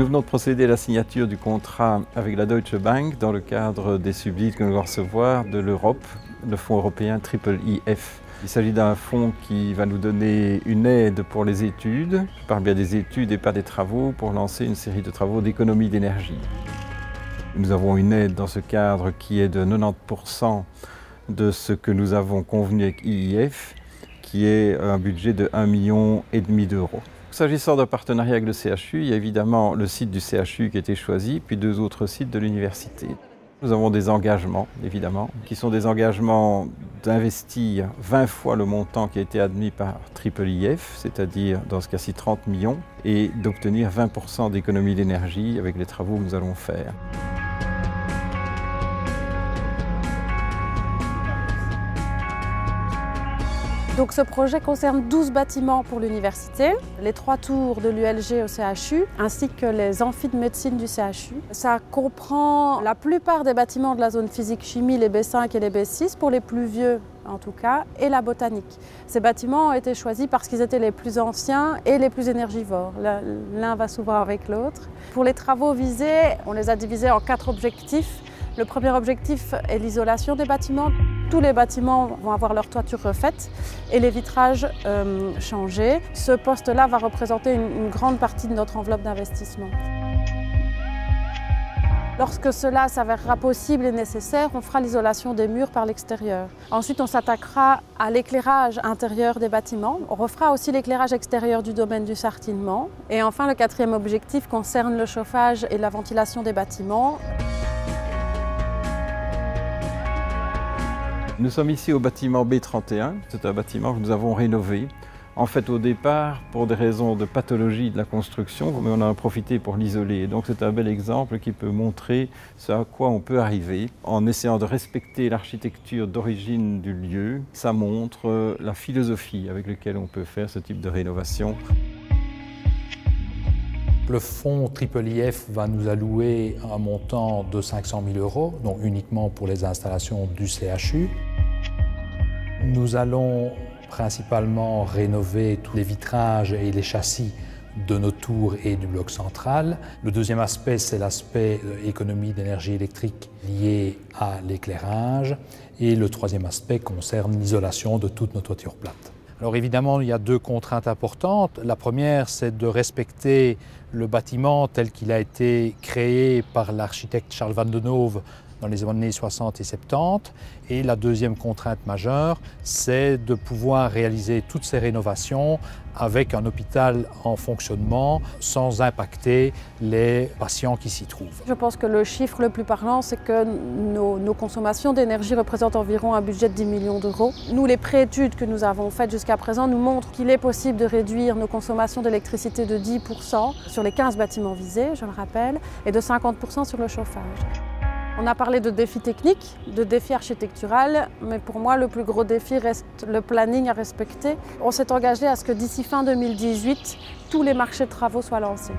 Nous venons de procéder à la signature du contrat avec la Deutsche Bank dans le cadre des subsides que nous allons recevoir de l'Europe, le fonds européen IIIF. Il s'agit d'un fonds qui va nous donner une aide pour les études, je parle bien des études et pas des travaux, pour lancer une série de travaux d'économie d'énergie. Nous avons une aide dans ce cadre qui est de 90% de ce que nous avons convenu avec IIF, qui est un budget de 1,5 million d'euros. S'agissant d'un partenariat avec le CHU, il y a évidemment le site du CHU qui a été choisi, puis 2 autres sites de l'université. Nous avons des engagements, évidemment, qui sont des engagements d'investir 20 fois le montant qui a été admis par IIIF, c'est-à-dire dans ce cas-ci 30 millions, et d'obtenir 20% d'économie d'énergie avec les travaux que nous allons faire. Donc ce projet concerne 12 bâtiments pour l'université, les 3 tours de l'ULG au CHU, ainsi que les amphis de médecine du CHU. Ça comprend la plupart des bâtiments de la zone physique-chimie, les B5 et les B6, pour les plus vieux en tout cas, et la botanique. Ces bâtiments ont été choisis parce qu'ils étaient les plus anciens et les plus énergivores. L'un va souvent avec l'autre. Pour les travaux visés, on les a divisés en 4 objectifs. Le premier objectif est l'isolation des bâtiments. Tous les bâtiments vont avoir leur toiture refaite et les vitrages changés. Ce poste-là va représenter une grande partie de notre enveloppe d'investissement. Lorsque cela s'avérera possible et nécessaire, on fera l'isolation des murs par l'extérieur. Ensuite, on s'attaquera à l'éclairage intérieur des bâtiments. On refera aussi l'éclairage extérieur du domaine du sartinement. Et enfin, le 4e objectif concerne le chauffage et la ventilation des bâtiments. Nous sommes ici au bâtiment B31. C'est un bâtiment que nous avons rénové. En fait, au départ, pour des raisons de pathologie de la construction, mais on en a profité pour l'isoler. Donc c'est un bel exemple qui peut montrer ce à quoi on peut arriver en essayant de respecter l'architecture d'origine du lieu. Ça montre la philosophie avec laquelle on peut faire ce type de rénovation. Le fonds IIIF va nous allouer un montant de 500 000 €, donc uniquement pour les installations du CHU. Nous allons principalement rénover tous les vitrages et les châssis de nos tours et du bloc central. Le deuxième aspect, c'est l'aspect économie d'énergie électrique lié à l'éclairage. Et le troisième aspect concerne l'isolation de toutes nos toitures plates. Alors évidemment, il y a 2 contraintes importantes. La première, c'est de respecter le bâtiment tel qu'il a été créé par l'architecte Charles Van Denove dans les années 60 et 70. Et la deuxième contrainte majeure, c'est de pouvoir réaliser toutes ces rénovations avec un hôpital en fonctionnement sans impacter les patients qui s'y trouvent. Je pense que le chiffre le plus parlant, c'est que nos consommations d'énergie représentent environ un budget de 10 millions d'euros. Nous, les préétudes que nous avons faites jusqu'à présent nous montrent qu'il est possible de réduire nos consommations d'électricité de 10% sur les 15 bâtiments visés, je le rappelle, et de 50% sur le chauffage. On a parlé de défis techniques, de défis architecturaux, mais pour moi, le plus gros défi reste le planning à respecter. On s'est engagé à ce que d'ici fin 2018, tous les marchés de travaux soient lancés.